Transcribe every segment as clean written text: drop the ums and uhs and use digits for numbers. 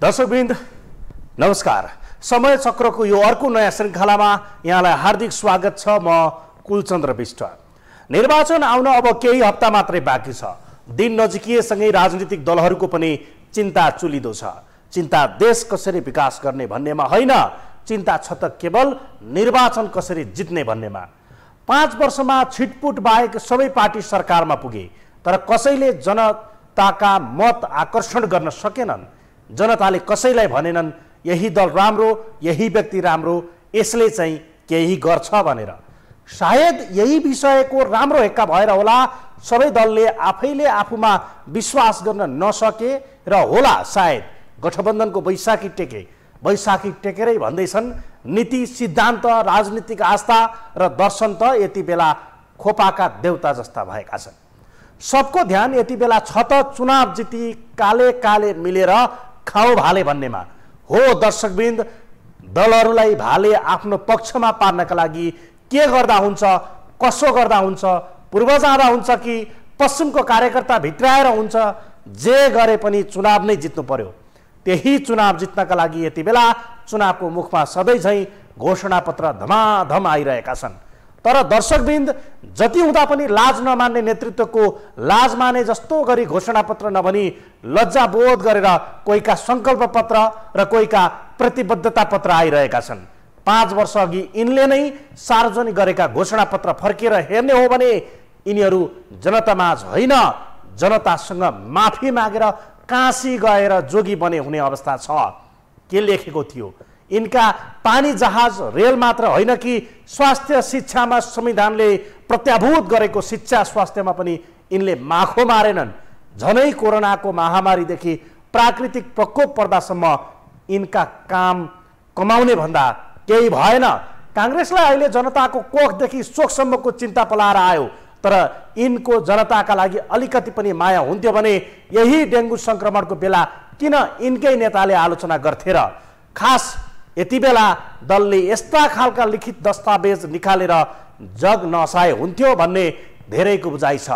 दर्शकवृन्द नमस्कार। समय चक्रको यो अर्को नयाँ श्रृङ्खलामा यहाँलाई हार्दिक स्वागत छ। म कुलचन्द्र विष्ट। निर्वाचन आउन अब केही हप्ता मात्रै बाँकी छ। दिन नजिकिएसँगै राजनीतिक दलहरूको पनि चिन्ता चुलिदो छ। चिन्ता देश कसरी विकास गर्ने भन्नेमा होइन, चिन्ता छ त केवल निर्वाचन कसरी जित्ने भन्नेमा। 5 वर्षमा छिटपुट बाहेक सबै पार्टी सरकारमा पुगे, तर कसैले जनताका मत आकर्षण गर्न सकेनन्। जनताले कसैलाई भनेनन् यही दल राम्रो, यही व्यक्ति राम्रो, यसले चाहिँ केही गर्छ भनेर। सायद यही विषयको राम्रो हेक्का भएर होला सबै दलले आफैले आफूमा विश्वास गर्न नसके र होला सायद गठबन्धनको बैशाखी टेकेरै भन्दैछन्। नीति, सिद्धान्त, राजनीतिक आस्था र दर्शन त यति बेला खोपाका देउता जस्ता भएका छन्। सबको ध्यान यति बेला छ त चुनाव जिती काले काले मिलेर खाऊ भाले भन्नेमा हो। दर्शकवृन्द, दलहरूलाई भाले आफ्नो पक्षमा पार्नका लागि के गर्दा हुन्छ, कसो गर्दा हुन्छ, पूर्व जाँदा हुन्छ कि पश्चिमको कार्यकर्ता भित्राएर हुन्छ, जे गरे पनि चुनाव नै जित्नु पर्यो। त्यही चुनाव जित्नका लागि यति बेला चुनावको मुखमा सधैँ झैँ घोषणापत्र धमाधम आइरहेका छन्। तर दर्शकवृन्द, जति हुँदा पनि लाज नमान्ने नेतृत्वको लाज माने जस्तो गरी घोषणापत्र नभनी लज्जा बोध गरेर कोहीका सङ्कल्प पत्र र कोहीका प्रतिबद्धता पत्र आइरहेका छन्। 5 वर्ष अघि यिनले नै सार्वजनिक गरेका घोषणापत्र फर्केर हेर्ने हो भने यिनीहरू जनतामाझ होइन, जनतासँग माफी मागेर काशी गएर जोगी बने हुने अवस्था छ। के लेखेको थियो? यिनका पानी जहाज रेल मात्र होइन कि स्वास्थ्य शिक्षामा संविधानले प्रत्याभूत गरेको शिक्षा स्वास्थ्यमा पनि यिनले माखो मारेनन्। झनै कोरोनाको महामारीदेखि प्राकृतिक प्रकोप पर्दासम्म यिनका काम कमाउने भन्दा केही भएन। काङ्ग्रेसलाई अहिले जनताको कोखदेखि शोकसम्मको चिन्ता पलाएर आयो, तर यिनको जनताका लागि अलिकति पनि माया हुन्थ्यो भने यही डेङ्गु सङ्क्रमणको बेला किन यिनकै नेताले आलोचना गर्थे र? खास यति बेला दलले यस्ता खालका लिखित दस्तावेज निकालेर जग नसाए हुन्थ्यो भन्ने धेरैको बुझाइ छ।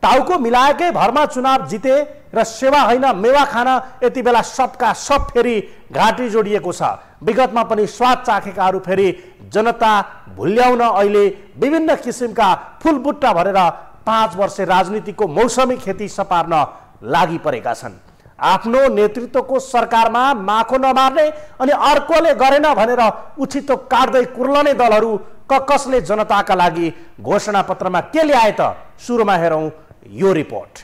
टाउको मिलाएकै भरमा चुनाव जिते र सेवा होइन मेवा खान यति बेला सबका सब फेरि घाँटी जोडिएको छ। विगतमा पनि स्वाद चाखेकाहरू फेरि जनता भुल्याउन अहिले विभिन्न किसिमका फुलबुट्टा भरेर 5 वर्ष राजनीतिको मौसमी खेती सपार्न लागि परेका छन्। आफ्नो नेतृत्वको सरकारमा माखो नमार्ने अनि अर्कोले गरेन भनेर उछितो काट्दै कुर्लने दलहरू कसले जनताका लागि घोषणापत्रमा के ल्याए त? सुरुमा हेरौँ यो रिपोर्ट।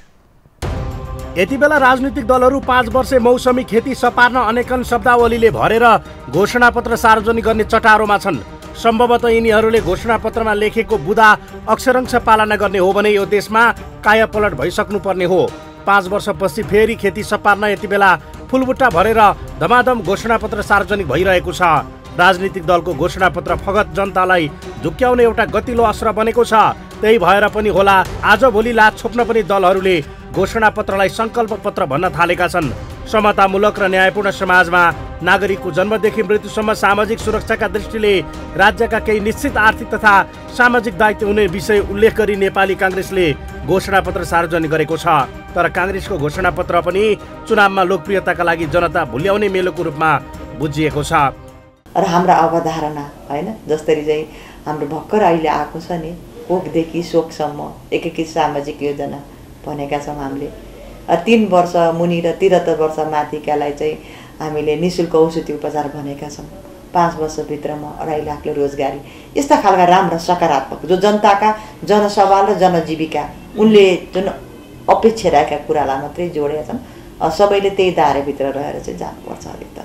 यति बेला राजनीतिक दलहरू 5 वर्ष मौसमी खेती सपार्न अनेकन शब्दावलीले भरेर घोषणापत्र सार्वजनिक गर्ने चटारोमा छन्। सम्भवतः यिनीहरूले घोषणापत्रमा लेखेको बुदा अक्षरंश पालना गर्ने हो भने यो देशमा कायापलट भइसक्नुपर्ने हो। 5 वर्षपछि फेरि खेती सपार्न यति बेला फुलबुट्टा भरेर धमाधम घोषणापत्र सार्वजनिक भइरहेको छ। राजनीतिक दलको घोषणापत्र फगत जनतालाई झुक्क्याउने एउटा गतिलो अस्त्र बनेको छ। त्यही भएर पनि होला आजभोलि लाज छोप्न पनि दलहरूले घोषणापत्रलाई सङ्कल्प पत्र भन्न थालेका छन्। समतामूलक र न्यायपूर्ण समाजमा नागरिकको जन्मदेखि मृत्युसम्म सामाजिक सुरक्षाका दृष्टिले राज्यका केही निश्चित आर्थिक तथा सामाजिक दायित्व हुने विषय उल्लेख गरी नेपाली काङ्ग्रेसले घोषणापत्र सार्वजनिक गरेको छ। तर काङ्ग्रेसको घोषणापत्र पनि चुनावमा लोकप्रियताका लागि जनता भुल्याउने मेलोको रूपमा बुझिएको छ। र हाम्रा अवधारणा होइन, जसरी चाहिँ हाम्रो भर्खर अहिले आएको छ नि कोखदेखि शोकसम्म एकीकृत सामाजिक योजना भनेका छौँ हामीले। 3 वर्ष मुनि र 73 वर्ष माथिकालाई चाहिँ हामीले निःशुल्क औषधि उपचार भनेका छौँ। 5 वर्षभित्रमा 2.5 लाखले रोजगारी, यस्ता खालका राम्रा सकारात्मक जो जनताका जनसवाल र जनजीविका उनले जुन अपेक्षा राखेका कुरालाई मात्रै जोडेका छन्। सबैले त्यही दायराभित्र रहेर चाहिँ जानुपर्छ। अलिक त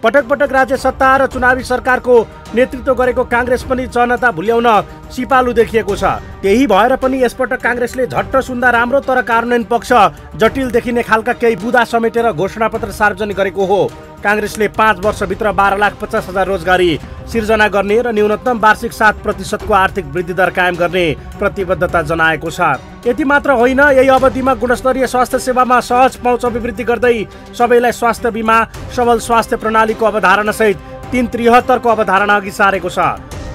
पटक पटक राज्य सत्ता र चुनावी सरकारको नेतृत्व गरेको काङ्ग्रेस पनि जनता भुल्याउन सिपालु देखिएको छ। त्यही भएर पनि यसपटक काङ्ग्रेसले झट्ट सुन्दा राम्रो तर कार्यान्वयन पक्ष जटिल देखिने खालका केही बुदा समेटेर घोषणापत्र सार्वजनिक गरेको हो। काङ्ग्रेसले 5 वर्षभित्र 12,50,000 रोजगारी सिर्जना गर्ने र न्यूनतम वार्षिक 7% आर्थिक वृद्धि दर कायम गर्ने प्रतिबद्धता जनाएको छ। यति मात्र होइन, यही अवधिमा गुणस्तरीय स्वास्थ्य सेवामा सहज पहुँच अभिवृद्धि गर्दै सबैलाई स्वास्थ्य बिमा, सबल स्वास्थ्य प्रणालीको अवधारणासहित 373 को अवधारणा अघि सारेको छ।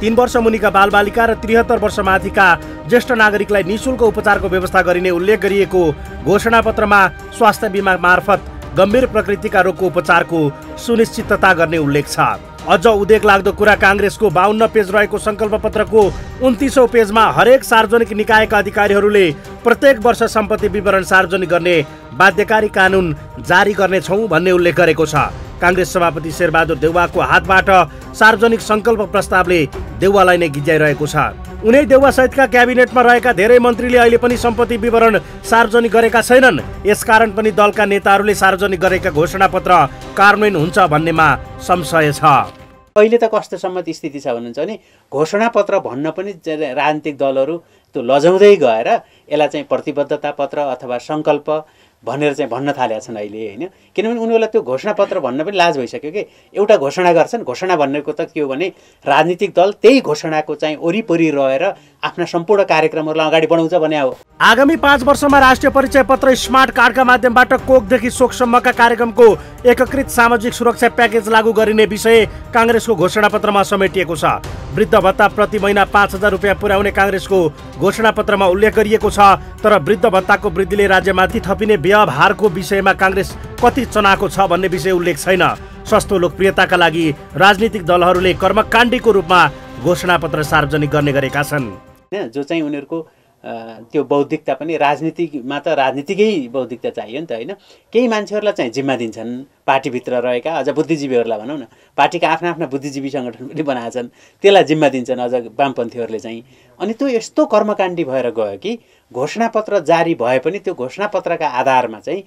3 वर्ष मुनिका बालबालिका र 73 वर्ष माथिका ज्येष्ठ नागरिकलाई निःशुल्क उपचारको व्यवस्था गरिने उल्लेख गरिएको घोषणापत्रमा स्वास्थ्य बिमा मार्फत गम्भीर प्रकृतिका रोगको उपचारको सुनिश्चितता गर्ने उल्लेख छ। अझ उदेक लाग्दो कुरा काङ्ग्रेसको 52 पेज रहेको संकल्प पत्रको 29औं पेजमा हरेक सार्वजनिक निकायका अधिकारीहरूले प्रत्येक वर्ष सम्पत्ति विवरण सार्वजनिक गर्ने बाध्यकारी कानुन जारी गर्नेछौँ भन्ने उल्लेख गरेको छ। काङ्ग्रेस सभापति शेरबहादुर देउवाको हातबाट सार्वजनिक संकल्प प्रस्तावले देउवालाई नै गिज्याइरहेको छ। उनै देउवा सहितका क्याबिनेटमा रहेका धेरै मन्त्रीले अहिले पनि सम्पत्ति विवरण सार्वजनिक गरेका छैनन्। यसकारण पनि दलका नेताहरूले सार्वजनिक गरेका घोषणापत्र कार्यान्वयन हुन्छ भन्नेमा संशय छ। अहिले त कस्तो सम्मत स्थिति छ भन्नुहुन्छ भने घोषणापत्र भन्न पनि राजनीतिक दलहरू त्यो लजाउँदै गएर यसलाई चाहिँ प्रतिबद्धता पत्र अथवा सङ्कल्प भनेर चाहिँ भन्न थालेका छन् अहिले होइन। किनभने उनीहरूलाई त्यो घोषणापत्र भन्न पनि लाज भइसक्यो कि एउटा घोषणा गर्छन्। घोषणा भनेको त के हो भने राजनीतिक दल त्यही घोषणाको चाहिँ वरिपरि रहेर आफ्ना सम्पूर्ण कार्यक्रमहरूलाई अगाडि बढाउँछ भने हो। आगामी 5 वर्षमा राष्ट्रिय परिचय पत्र स्मार्ट कार्डका माध्यमबाट कोखदेखि शोकसम्मका कार्यक्रमको एकीकृत सामाजिक सुरक्षा प्याकेज लागू गरिने विषय काङ्ग्रेसको घोषणापत्रमा समेटिएको छ। वृद्ध भत्ता प्रति महिना 5,000 रुपियाँ पुर्याउने काङ्ग्रेसको घोषणापत्रमा उल्लेख गरिएको छ। तर वृद्ध भत्ताको वृद्धिले राज्यमाथि थपिने व्यवहारको विषयमा काङ्ग्रेस कति चनाको छ भन्ने विषय उल्लेख छैन। सस्तो लोकप्रियताका लागि राजनीतिक दलहरूले कर्मकाण्डीको रूपमा घोषणापत्र सार्वजनिक गर्ने गरेका छन्। जो चाहिँ उनीहरूको त्यो बौद्धिकता पनि राजनीतिमा त राजनीतिकै बौद्धिकता चाहियो नि त होइन। केही मान्छेहरूलाई चाहिँ जिम्मा दिन्छन् पार्टीभित्र रहेका अझ बुद्धिजीवीहरूलाई भनौँ न, पार्टीका आफ्ना आफ्ना बुद्धिजीवी सङ्गठन पनि बनाएका छन्, त्यसलाई जिम्मा दिन्छन् अझ वामपन्थीहरूले चाहिँ। अनि त्यो यस्तो कर्मकाण्डी भएर गयो कि घोषणापत्र जारी भए पनि त्यो घोषणापत्रका आधारमा चाहिँ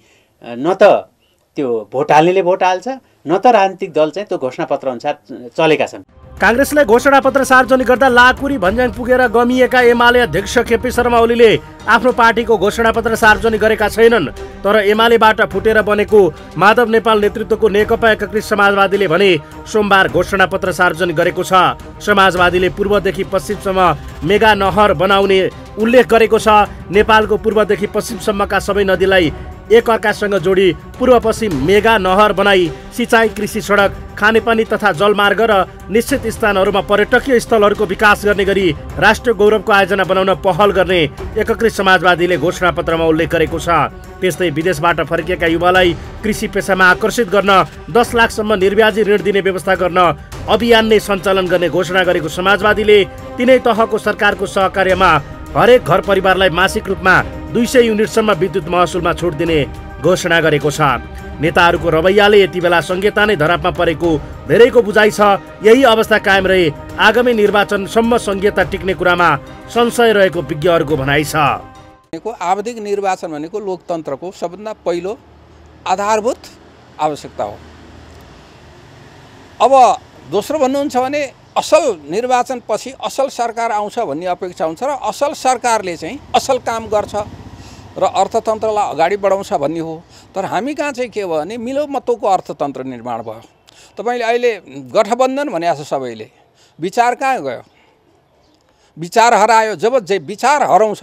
न त त्यो भोट हाल्नेले भोट हाल्छ न त राजनीतिक दल चाहिँ त्यो घोषणापत्र अनुसार चलेका छन्। काङ्ग्रेसले घोषणापत्र सार्वजनिक गर्दा लाकुरी भन्ज्याङ पुगेर गमिएका एमाले अध्यक्ष केपी शर्मा ओलीले आफ्नो पार्टीको घोषणापत्र सार्वजनिक गरेका छैनन्। तर एमालेबाट फुटेर बनेको माधव नेपाल नेतृत्वको नेकपा एकीकृत समाजवादीले भने सोमबार घोषणापत्र सार्वजनिक गरेको छ। समाजवादीले पूर्वदेखि पश्चिमसम्म मेगा नहर बनाउने उल्लेख गरेको छ। नेपालको पूर्वदेखि पश्चिमसम्मका सबै नदीलाई एकअर्कासँग जोडी पूर्व पश्चिम मेगा नहर बनाई सिँचाइ, कृषि, सडक, खानेपानी तथा जलमार्ग र निश्चित स्थानहरूमा पर्यटकीय स्थलहरूको विकास गर्ने गरी राष्ट्रिय गौरवको आयोजना बनाउन पहल गर्ने एकीकृत समाजवादीले घोषणापत्रमा उल्लेख गरेको छ। त्यस्तै विदेशबाट फर्किएका युवालाई कृषि पेसामा आकर्षित गर्न 10 लाखसम्म निर्ब्याजी ऋण दिने व्यवस्था गर्न अभियान नै सञ्चालन गर्ने घोषणा गरेको समाजवादीले तिनै तहको सरकारको सहकार्यमा हरेक घर परिवारलाई मासिक रूपमा 200 युनिटसम्म विद्युत महसुलमा छुट दिने घोषणा गरेको छ। नेताहरूको रवैयाले यति बेला संहिता नै धरापमा परेको धेरैको बुझाइ छ। यही अवस्था कायम रहे आगामी निर्वाचनसम्म संहिता टिक्ने कुरामा संशय रहेको विज्ञहरूको भनाइ छ। आवधिक निर्वाचन भनेको लोकतन्त्रको सबभन्दा पहिलो आधारभूत आवश्यकता हो। अब दोस्रो भन्नुहुन्छ भने असल निर्वाचन पछि असल सरकार आउँछ भन्ने अपेक्षा हुन्छ र असल सरकारले चाहिँ असल काम गर्छ र अर्थतन्त्रलाई अगाडि बढाउँछ भन्ने हो। तर हामी कहाँ चाहिँ के भयो भने मिलोमतोको अर्थतन्त्र निर्माण भयो। तपाईले अहिले गठबन्धन भने छ सबैले, विचार कहाँ गयो? विचार हरायो। जब विचार हराउँछ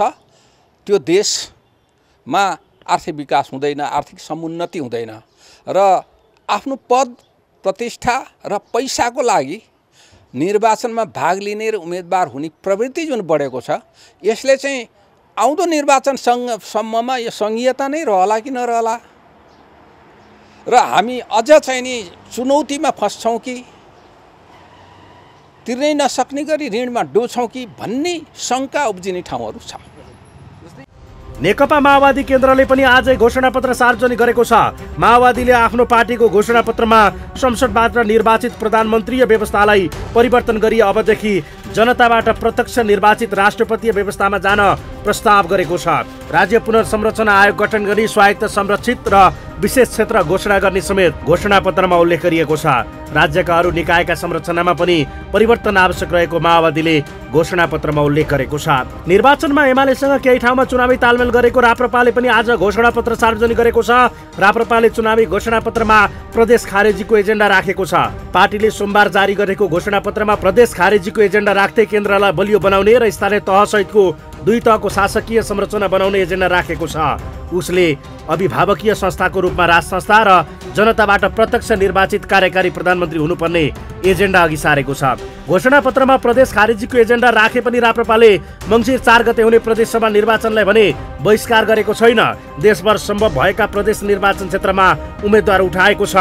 त्यो देशमा आर्थिक विकास हुँदैन, आर्थिक समुन्नति हुँदैन र आफ्नो पद प्रतिष्ठा र पैसाको लागि निर्वाचनमा भाग लिने र उम्मेदवार हुने प्रवृत्ति जुन बढेको छ यसले चाहिँ आउँदो निर्वाचनसम्ममा यो संहिता नै रहला कि नरहला र हामी अझ चाहिँ नि चुनौतीमा फस्छौँ कि तिर्नै नसक्ने गरी ऋणमा डुब्छौँ कि भन्ने शङ्का उब्जिने ठाउँहरू छ। नेकपा माओवादी केन्द्रले पनि आजै घोषणापत्र सार्वजनिक गरेको छ। माओवादीले आफ्नो पार्टीको घोषणापत्रमा संसदबाट निर्वाचित प्रधानमन्त्रीय व्यवस्थालाई परिवर्तन गरी अबदेखि जनताबाट प्रत्यक्ष निर्वाचित राष्ट्रपतीय व्यवस्थामा जान प्रस्ताव गरेको छ। राज्य पुनर्संरचना आयोग गठन गरी स्वायत्त संरक्षित र विशेष क्षेत्र घोषणा गर्ने समेत घोषणापत्रमा उल्लेख गरिएको छ। राज्यका अरू निकायका संरचनामा पनि परिवर्तन आवश्यक रहेको माओवादीले घोषणापत्रमा उल्लेख गरेको छ। निर्वाचनमा एमालेसँग केही ठाउँमा चुनावी तालमेल गरेको राप्रपाले पनि आज घोषणापत्र सार्वजनिक गरेको छ। राप्रपाले चुनावी घोषणापत्रमा प्रदेश खारेजीको एजेन्डा राखेको छ। पार्टीले सोमबार जारी गरेको घोषणापत्रमा प्रदेश खारेजीको एजेन्डा राख्दै केन्द्रलाई बलियो बनाउने र स्थानीय तहसहितको 2 तहको शासकीय संरचना बनाउने एजेन्डा राखेको छ। उसले अभिभावकीय संस्थाको रूपमा राज संस्था र जनताबाट प्रत्यक्ष निर्वाचित कार्यकारी प्रधानमन्त्री हुनुपर्ने एजेन्डा अघि सारेको छ। घोषणापत्रमा प्रदेश खारेजीको एजेन्डा राखे पनि राप्रपाले मङ्सिर 4 गते हुने प्रदेशसभा निर्वाचनलाई भने बहिष्कार गरेको छैन। देशभर सम्भव भएका प्रदेश निर्वाचन क्षेत्रमा उम्मेद्वार उठाएको छ।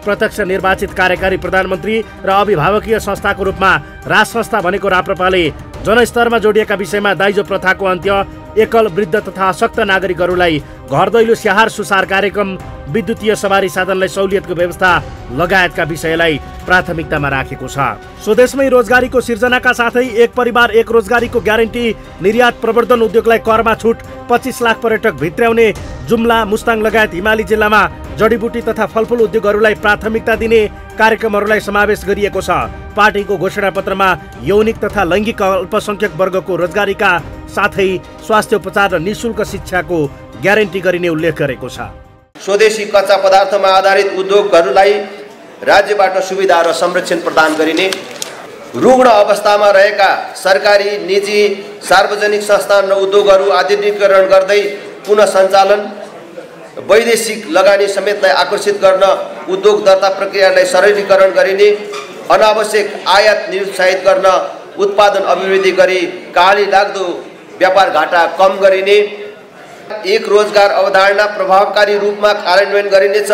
प्रत्यक्ष निर्वाचित कार्यकारी प्रधानमन्त्री र अभिभावकीय संस्थाको रूपमा राज संस्था भनेको राप्रपाले जनस्तरमा जोडिएका विषयमा दाइजो प्रथाको अन्त्य, एकल वृद्ध तथा अशक्त नागरिकहरूलाई घर दैलो स्याहार सुसार कार्यक्रम, विद्युतीय सवारी साधनलाई सहुलियतको व्यवस्था लगायतका विषयलाई प्राथमिकतामा राखेको छ। स्वदेशमै रोजगारीको सिर्जनाका साथै एक परिवार एक रोजगारीको ग्यारेन्टी, निर्यात प्रवर्धन उद्योगलाई करमा छुट, 25 लाख पर्यटक भित्र्याउने, जुम्ला मुस्ताङ लगायत हिमाली जिल्लामा जडीबुटी तथा फलफुल उद्योगहरूलाई प्राथमिकता दिने कार्यक्रमहरूलाई समावेश गरिएको छ। पार्टीको घोषणापत्रमा यौनिक तथा लैङ्गिक अल्पसंख्यक वर्गको रोजगारीका साथै स्वास्थ्य उपचार र निःशुल्क शिक्षाको ग्यारेन्टी गरिने उल्लेख गरेको छ। स्वदेशी कच्चा पदार्थमा आधारित उद्योगहरूलाई राज्यबाट सुविधा र संरक्षण प्रदान गरिने, रुग्ण अवस्थामा रहेका सरकारी, निजी, सार्वजनिक संस्थान र उद्योगहरू आधुनिकीकरण गर्दै पुनः सञ्चालन, वैदेशिक लगानी समेतलाई आकर्षित गर्न उद्योग दर्ता प्रक्रियालाई सरलीकरण गरिने, अनावश्यक आयात निरुत्साहित गर्न उत्पादन अभिवृद्धि गरी काली लाग्दो व्यापार घाटा कम गरिने, एक रोजगार अवधारणा प्रभावकारी रूपमा कार्यान्वयन गरिनेछ।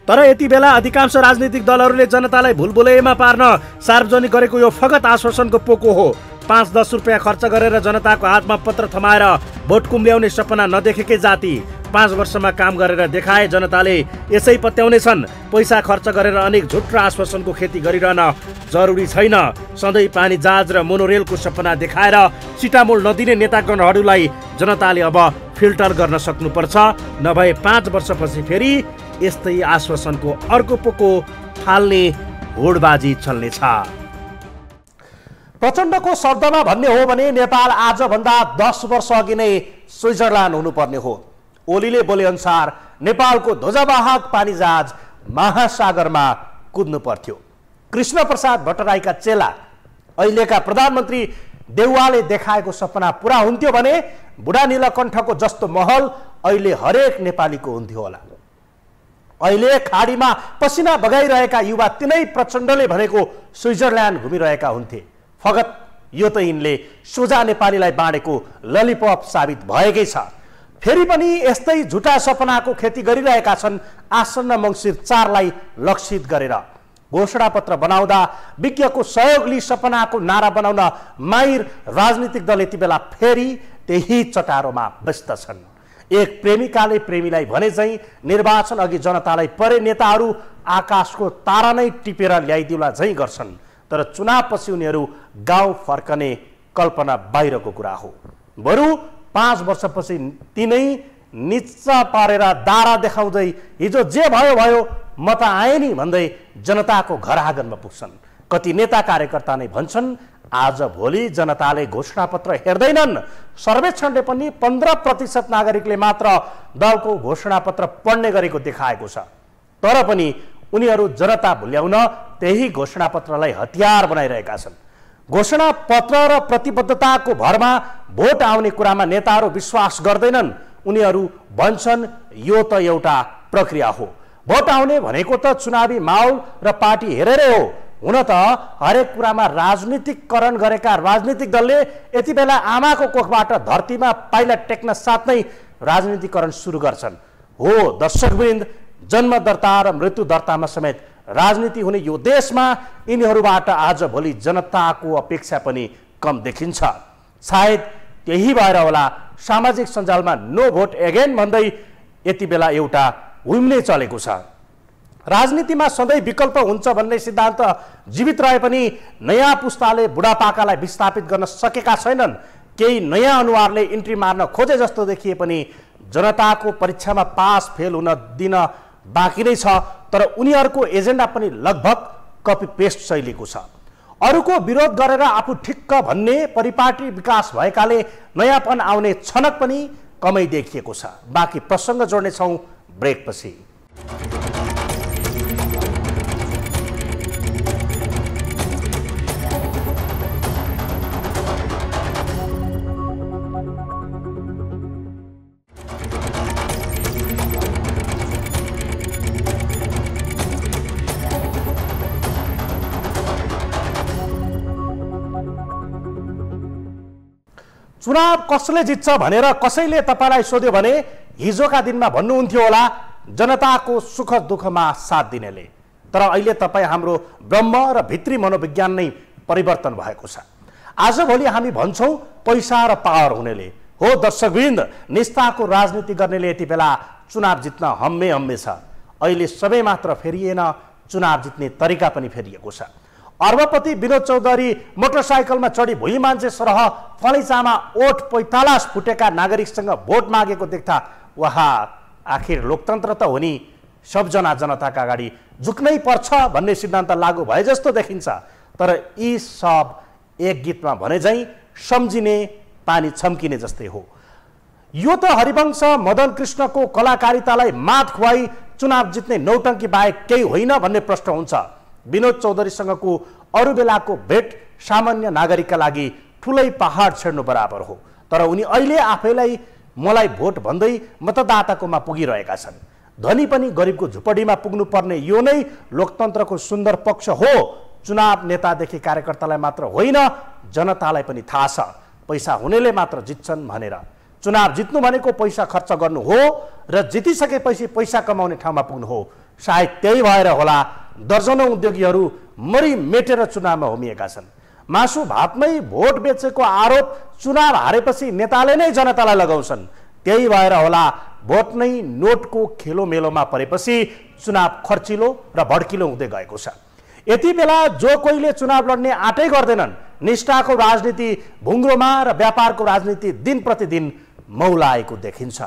तर यति बेला अधिकांश राजनीतिक दलहरूले जनतालाई भुलभुलैयामा पार्न सार्वजनिक गरेको यो फगत आश्वासनको पोको हो। 5-10 रुपियाँ खर्च गरेर जनताको हातमा पत्र थमाएर भोट कुम्ल्याउने सपना नदेखेकै जाति 5 वर्षमा काम गरेर देखाए जनताले यसै पत्याउनेछन्। पैसा खर्च गरेर अनेक झुट र आश्वासनको खेती गरिरहन जरुरी छैन। सधैँ पानी जहाज र मोनोरेलको सपना देखाएर सिटामोल नदिने नेतागणहरूलाई जनताले अब फिल्टर गर्न सक्नुपर्छ। नभए 5 वर्षपछि फेरि यस्तै आश्वासनको अर्को पोको फाल्ने होडबाजी चल्नेछ। प्रचण्डको शब्दमा भन्ने हो भने नेपाल आजभन्दा 10 वर्ष अघि नै स्विजरल्यान्ड हुनुपर्ने हो। ओलीले बोले अनुसार नेपालको ध्वजवाहक पानी जहाज महासागरमा कुद्नु पर्थ्यो। कृष्ण प्रसाद भट्टराईका चेला अहिलेका प्रधानमन्त्री देउवाले देखाएको सपना पुरा हुन्थ्यो भने बुढा नीलकण्ठको जस्तो महल अहिले हरेक नेपालीको हुन्थ्यो होला। अहिले खाडीमा पसिना बगाइरहेका युवा तिनै प्रचण्डले भनेको स्विजरल्यान्ड घुमिरहेका हुन्थे। फगत यो त यिनले सोझा नेपालीलाई बाँडेको ललिपप साबित भएकै छ। फेरि पनि यस्तै झुटा सपनाको खेती गरिरहेका छन् आसन्न मङ्सिर 4 लाई लक्षित गरेर। घोषणापत्र बनाउँदा विज्ञको सहयोग लिई सपनाको नारा बनाउन माहिर राजनीतिक दल यति बेला फेरि त्यही चटारोमा व्यस्त छन्। एक प्रेमिकाले प्रेमीलाई भने चाहिँ निर्वाचन अघि जनतालाई परे नेताहरू आकाशको तारा नै टिपेर ल्याइदिउला झैँ गर्छन्। तर चुनावपछि उनीहरू गाउँ फर्कने कल्पना बाहिरको कुरा हो। बरु 5 वर्षपछि तिनै निच्चा पारेर दारा देखाउँदै हिजो जे भयो भयो म त आएँ नि भन्दै जनताको घर आँगनमा पुग्छन्। कति नेता कार्यकर्ता नै भन्छन् आज भोलि जनताले घोषणापत्र हेर्दैनन्। सर्वेक्षणले पनि 15% नागरिकले मात्र दलको घोषणापत्र पढ्ने गरेको देखाएको छ। तर पनि उनीहरू जनता भुल्याउन त्यही घोषणापत्रलाई हतियार बनाइरहेका छन्। घोषणापत्र र प्रतिबद्धताको भरमा भोट आउने कुरामा नेताहरू विश्वास गर्दैनन्। उनीहरू भन्छन् यो त एउटा प्रक्रिया हो। भोट आउने भनेको त चुनावी माहौल र पार्टी हेरेरै हो। हुन त हरेक कुरामा राजनीतिकरण गरेका राजनीतिक दलले यति बेला आमाको कोखबाट धरतीमा पाइला टेक्न साथ नै राजनीतिकरण सुरु गर्छन्। हो दर्शकवृन्द, जन्म दर्ता र मृत्यु दर्तामा समेत राजनीति हुने यो देशमा यिनीहरूबाट आज भोलि जनताको अपेक्षा पनि कम देखिन्छ। सायद त्यही भएर होला सामाजिक सञ्जालमा नो भोट एगेन भन्दै यति बेला एउटा हुम्ने चलेको छ। राजनीतिमा सधैँ विकल्प हुन्छ भन्ने सिद्धान्त जीवित रहे पनि नयाँ पुस्ताले बुढापाकालाई विस्थापित गर्न सकेका छैनन्। केही नयाँ अनुहारले इन्ट्री मार्न खोजे जस्तो देखिए पनि जनताको परीक्षामा पास फेल हुन दिन बाँकी नै छ। तर उनीहरूको एजेन्डा पनि लगभग कपी पेस्ट शैलीको छ। अरूको विरोध गरेर आफू ठिक्क भन्ने परिपाटी विकास भएकाले नयाँपन आउने छनक पनि कमै देखिएको छ। बाँकी प्रसङ्ग जोड्नेछौँ ब्रेकपछि। चुनाव कसले जित्छ भनेर कसैले तपाईँलाई सोध्यो भने हिजोका दिनमा भन्नुहुन्थ्यो होला जनताको सुख दुःखमा साथ दिनेले। तर अहिले तपाईँ हाम्रो ब्रह्म र भित्री मनोविज्ञान नै परिवर्तन भएको छ। आजभोलि हामी भन्छौँ पैसा र पावर हुनेले हो। दर्शकवृन्द, निष्ठाको राजनीति गर्नेले यति बेला चुनाव जित्न हम्मे हम्मे छ। अहिले सबै मात्र फेरिएन, चुनाव जित्ने तरिका पनि फेरिएको छ। अर्बपति विनोद चौधरी मोटरसाइकलमा चढी भुइँ मान्छे सरह फलैचामा ओठ पैतालास फुटेका नागरिकसँग भोट मागेको देख्दा वाहा, आखिर लोकतन्त्र त हो नि, सबजना जनताका अगाडि झुक्नै पर्छ भन्ने सिद्धान्त लागू भए जस्तो देखिन्छ। तर यी सब एक गीतमा भने झैँ सम्झिने पानी छम्किने जस्तै हो। यो त हरिवंश मदन कृष्णको कलाकारितालाई मात खुवाई चुनाव जित्ने नौटङ्की बाहेक केही होइन भन्ने प्रश्न हुन्छ। विनोद चौधरीसँगको अरू बेलाको भेट सामान्य नागरिकका लागि ठुलै पहाड छेड्नु बराबर हो। तर उनी अहिले आफैलाई मलाई भोट भन्दै मतदाताकोमा पुगिरहेका छन्। धनी पनि गरिबको झुपडीमा पुग्नुपर्ने यो नै लोकतन्त्रको सुन्दर पक्ष हो। चुनाव नेतादेखि कार्यकर्तालाई मात्र होइन, जनतालाई पनि थाहा छ पैसा हुनेले मात्र जित्छन् भनेर। चुनाव जित्नु भनेको पैसा खर्च गर्नु हो र जितिसकेपछि पैसा कमाउने ठाउँमा पुग्नु हो। सायद त्यही भएर होला दर्जनौं उद्योगीहरू मरि मेटेर चुनावमा होमिएका छन्। मासु भातमै भोट बेचेको आरोप चुनाव हारेपछि नेताले नै जनतालाई लगाउँछन्। त्यही भएर होला भोट नै नोटको खेलोमेलोमा परेपछि चुनाव खर्चिलो र भड्किलो हुँदै गएको छ। यति बेला जो कोहीले चुनाव लड्ने आँटै गर्दैनन्। निष्ठाको राजनीति भुङ्ग्रोमा र व्यापारको राजनीति दिन प्रतिदिन मौलाएको देखिन्छ।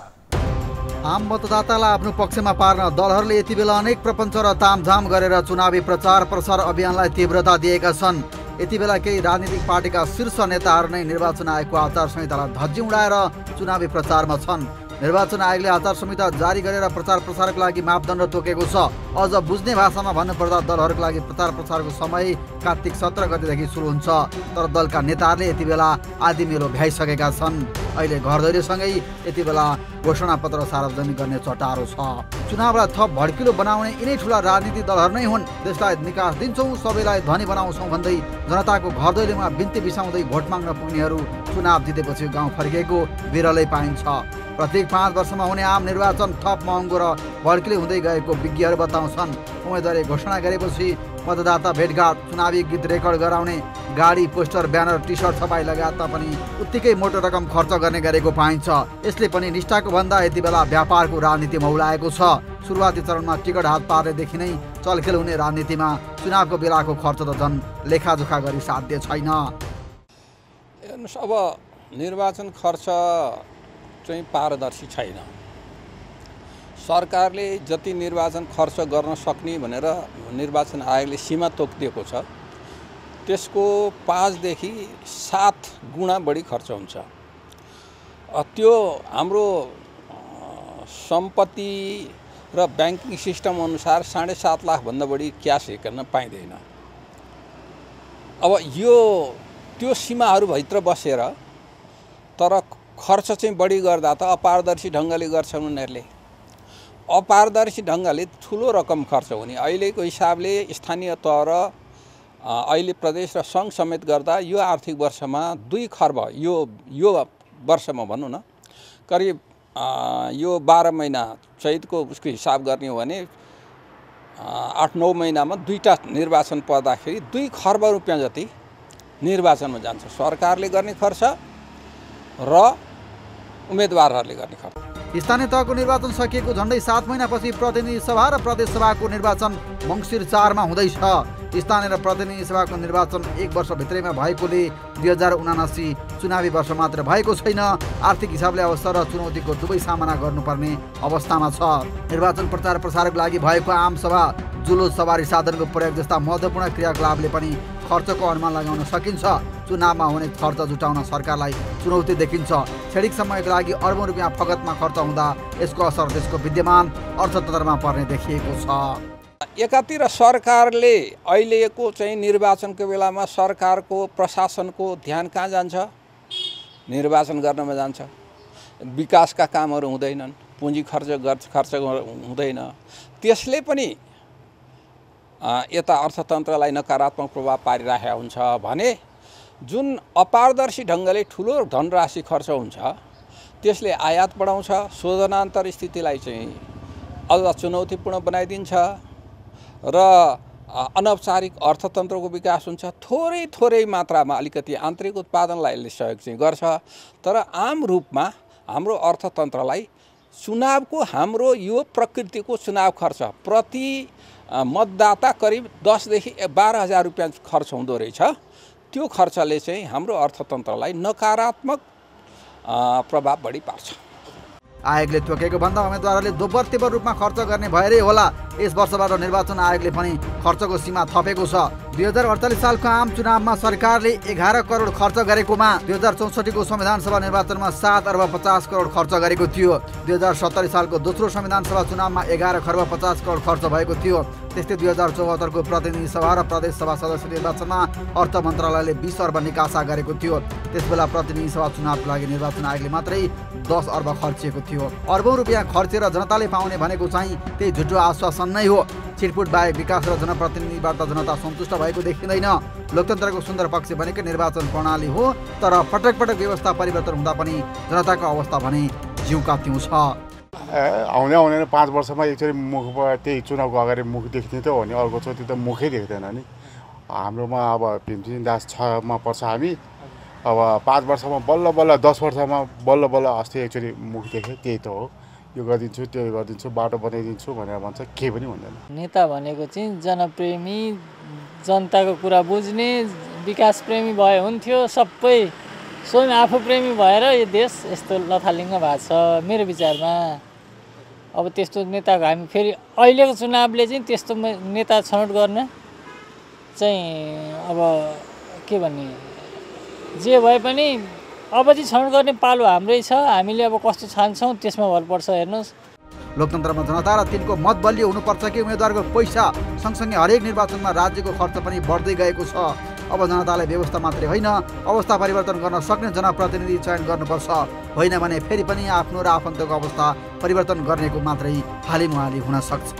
आम मतदातालाई आफ्नो पक्षमा पार्न दलहरूले यति बेला अनेक प्रपञ्च र तामझाम गरेर चुनावी प्रचार प्रसार अभियानलाई तीव्रता दिएका छन्। यति बेला केही राजनीतिक पार्टीका शीर्ष नेताहरू नै निर्वाचन आयोगको आचार संहितालाई धज्जी उडाएर चुनावी प्रचारमा छन्। निर्वाचन आयोगले आचार संहिता जारी गरेर प्रचार प्रसारको लागि मापदण्ड तोकेको छ। अझ बुझ्ने भाषामा भन्नुपर्दा दलहरूको लागि प्रचार प्रसारको समय कार्तिक 17 गतेदेखि सुरु हुन्छ। तर दलका नेताहरूले यति बेला आदि मेलो भ्याइसकेका छन्। अहिले घर दैलोसँगै यति बेला घोषणापत्र सार्वजनिक गर्ने चटारो छ। चुनावलाई थप भड्किलो बनाउने यिनै ठुला राजनीतिक दलहरू नै हुन्। देशलाई निकास दिन्छौँ, सबैलाई धनी बनाउँछौँ भन्दै जनताको घर दैलोमा बिन्ती बिसाउँदै भोट माग्न पुग्नेहरू चुनाव जितेपछि गाउँ फर्किएको बिरलै पाइन्छ। प्रत्येक 5 वर्षमा हुने आम निर्वाचन थप महँगो र भड्किलो हुँदै गएको विज्ञहरू बताउँछन्। उम्मेदवारी घोषणा गरेपछि मतदाता भेटघाट, चुनावी गीत रेकर्ड गराउने, गाडी, पोस्टर, ब्यानर, टी सर्ट छपाई लगायत पनि उत्तिकै मोटो रकम खर्च गर्ने गरेको पाइन्छ। यसले पनि निष्ठाको भन्दा यति बेला व्यापारको राजनीति मौलाएको छ। सुरुवाती चरणमा टिकट हात पार्नेदेखि नै चलखेल हुने राजनीतिमा चुनावको बेलाको खर्च त झन् लेखाजोखा गरी साध्य छैन। हेर्नुहोस्, अब निर्वाचन खर्च चाहिँ पारदर्शी छैन। सरकारले जति निर्वाचन खर्च गर्न सक्ने भनेर निर्वाचन आयोगले सीमा तोकिदिएको छ, त्यसको 5 देखि 7 गुणा बढी खर्च हुन्छ। त्यो हाम्रो सम्पत्ति र ब्याङ्किङ सिस्टम अनुसार 7.5 लाखभन्दा बढी क्यास हेर्न पाइँदैन। अब त्यो सीमाहरूभित्र बसेर तर खर्च चाहिँ बढी गर्दा त अपारदर्शी ढङ्गले गर्छन् उनीहरूले। अपारदर्शी ढङ्गले ठुलो रकम खर्च हुने। अहिलेको हिसाबले स्थानीय तह र अहिले प्रदेश र सङ्घ समेत गर्दा यो आर्थिक वर्षमा 2 खर्ब, यो वर्षमा भनौँ न करिब यो 12 महिना चैतको उसको हिसाब गर्ने हो भने 8-9 महिनामा 2टा निर्वाचन पर्दाखेरि 2 खर्ब रुपियाँ जति निर्वाचनमा जान्छ। सरकारले गर्ने खर्च र उम्मेदवारहरूले गर्ने खर्च। स्थानीय तहको निर्वाचन सकिएको झन्डै 7 महिनापछि प्रतिनिधि सभा र प्रदेश सभाको निर्वाचन मङ्सिर 4 मा हुँदैछ। स्थानीय र प्रतिनिधि सभाको निर्वाचन 1 वर्षभित्रैमा भएकोले 2079 चुनावी वर्ष मात्र भएको छैन। आर्थिक हिसाबले अवसर र चुनौतीको दुवै सामना गर्नुपर्ने अवस्थामा छ। निर्वाचन प्रचार प्रसारको लागि भएको आम सभा, जुलुस, सवारी साधनको प्रयोग जस्ता महत्त्वपूर्ण क्रियाकलापले पनि खर्चको अनुमान लगाउन सकिन्छ। चुनावमा हुने खर्च जुटाउन सरकारलाई चुनौती देखिन्छ। क्षणिक समयको लागि अरबौं रुपियाँ फगतमा खर्च हुँदा यसको असर देशको विद्यमान अर्थतन्त्रमा पर्ने देखिएको छ। एकातिर सरकारले अहिलेको चाहिँ निर्वाचनको बेलामा सरकारको प्रशासनको ध्यान कहाँ जान्छ? निर्वाचन गर्नमा जान्छ। विकासका कामहरू हुँदैनन्, पुँजी खर्च हुँदैन। त्यसले पनि यता अर्थतन्त्रलाई नकारात्मक प्रभाव पारिरहेको हुन्छ भने जुन अपारदर्शी ढङ्गले ठुलो धनराशि खर्च हुन्छ त्यसले आयात बढाउँछ, शोधनान्तर स्थितिलाई चाहिँ अझ चुनौतीपूर्ण बनाइदिन्छ र अनौपचारिक अर्थतन्त्रको विकास हुन्छ। थोरै मात्रामा अलिकति आन्तरिक उत्पादनलाई यसले सहयोग चाहिँ गर्छ, तर आम रूपमा हाम्रो अर्थतन्त्रलाई चुनावको हाम्रो यो प्रकृतिको चुनाव खर्च प्रति मतदाता करिब 10 देखि 12,000 रुपियाँ खर्च हुँदो रहेछ। त्यो खर्चले चाहिँ हाम्रो अर्थतन्त्रलाई नकारात्मक प्रभाव बढी पार्छ। आयोगले तोकेको भन्दा उम्मेदवारहरूले दोब्बर रूपमा खर्च गर्ने भएरै होला यस वर्षबाट निर्वाचन आयोगले पनि खर्चको सीमा थपेको छ। 2048 सालको आम चुनावमा सरकारले 11 करोड खर्च गरेकोमा 2064 को संविधान सभा निर्वाचनमा 7 अर्ब 50 करोड खर्च गरेको थियो। 2070 सालको दोस्रो संविधान सभा चुनावमा 11 खर्ब 50 करोड खर्च भएको थियो। त्यस्तै 2074 को प्रतिनिधि सभा र प्रदेश सभा सदस्य निर्वाचनमा अर्थ मन्त्रालयले 20 अर्ब निकासा गरेको थियो। त्यसबेला प्रतिनिधि सभा चुनावको लागि निर्वाचन आयोगले मात्रै 10 अर्ब खर्चिएको थियो। अर्बौं रुपियाँ खर्चेर जनताले पाउने भनेको चाहिँ त्यही झुटो आश्वासन नै हो। छिटपुट बाहेक विकास र जनप्रतिनिधिबाट जनता सन्तुष्ट भएको देखिँदैन। लोकतन्त्रको सुन्दर पक्ष भनेको निर्वाचन प्रणाली हो, तर पटक व्यवस्था परिवर्तन हुँदा पनि जनताको अवस्था भने जिउका तिउँ छ। आउने 5 वर्षमा एकचोटि मुख त्यही चुनावको अगाडि मुख देख्ने त हो नि, अर्कोचोटि त मुखै देख्दैन नि। हाम्रोमा अब भीमसिंह दास 6 मा पर्छ हामी, अब 5 वर्षमा बल्ल 10 वर्षमा बल्ल अस्ति एकचोटि मुख देखेँ, त्यही त हो। यो गरिदिन्छु त्यो गरिदिन्छु बाटो बनाइदिन्छु भनेर भन्छ, केही पनि भन्दैन। नेता भनेको चाहिँ जनप्रेमी, जनताको कुरा बुझ्ने, विकास प्रेमी भए हुन्थ्यो। सबै स्वयं आफू प्रेमी भएर यो देश यस्तो लथालिङ्ग भएको छ मेरो विचारमा। अब त्यस्तो नेताको हामी फेरि अहिलेको चुनावले चाहिँ त्यस्तो नेता छनौट गर्न चाहिँ अब के भन्ने, जे भए पनि अब चाहिँ छनौट गर्ने पालो हाम्रै छ। हामीले अब कस्तो छान्छौँ त्यसमा भर पर्छ। हेर्नुहोस्, लोकतन्त्रमा जनता र तिनको मत बलियो हुनुपर्छ कि उम्मेदवारको पैसा सँगसँगै हरेक निर्वाचनमा राज्यको खर्च पनि बढ्दै गएको छ। अब जनतालाई व्यवस्था मात्रै होइन, अवस्था परिवर्तन गर्न सक्ने जनप्रतिनिधि चयन गर्नुपर्छ। होइन भने फेरि पनि आफ्नो र आफन्तको अवस्था परिवर्तन गर्नेको मात्रै हालिमुहाली हुन सक्छ।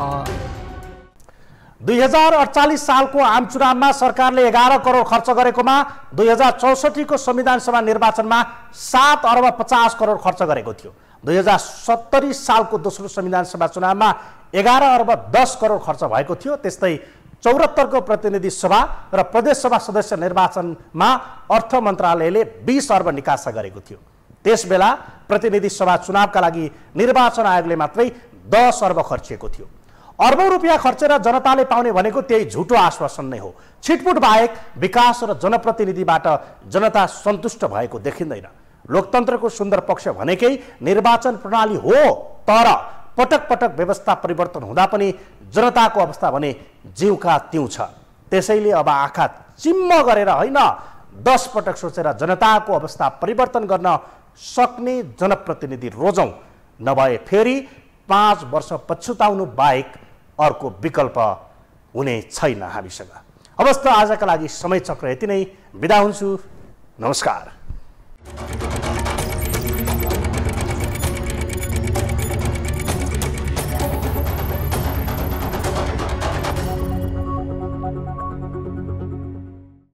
2048 सालको आम चुनावमा सरकारले 11 करोड खर्च गरेकोमा 2064 को संविधान सभा निर्वाचनमा 7 अर्ब 50 करोड खर्च गरेको थियो। 2070 सालको दोस्रो संविधान सभा चुनावमा 11 अर्ब 10 करोड खर्च भएको थियो। त्यस्तै 74 को प्रतिनिधि सभा र प्रदेश सभा सदस्य निर्वाचनमा अर्थ मन्त्रालयले 20 अर्ब निकासा गरेको थियो। त्यसबेला प्रतिनिधि सभा चुनावका लागि निर्वाचन आयोगले मात्रै 10 अर्ब खर्चिएको थियो। अर्बौं रुपियाँ खर्चेर जनताले पाउने भनेको त्यही झुटो आश्वासन नै हो। छिटपुट बाहेक विकास र जनप्रतिनिधिबाट जनता सन्तुष्ट भएको देखिँदैन। लोकतन्त्रको सुन्दर पक्ष भनेकै निर्वाचन प्रणाली हो, तर पटक व्यवस्था परिवर्तन हुँदा पनि जनताको अवस्था भने जिउका तिउँ छ। त्यसैले अब आँखा चिम्म गरेर होइन, 10 पटक सोचेर जनताको अवस्था परिवर्तन गर्न सक्ने जनप्रतिनिधि रोजौँ, नभए फेरि 5 वर्ष पछुताउनु बाहेक अर्को विकल्प हुने छैन हामीसँग। अवस्था आजका लागि समय चक्र यति नै, बिदा हुन्छु। नमस्कार।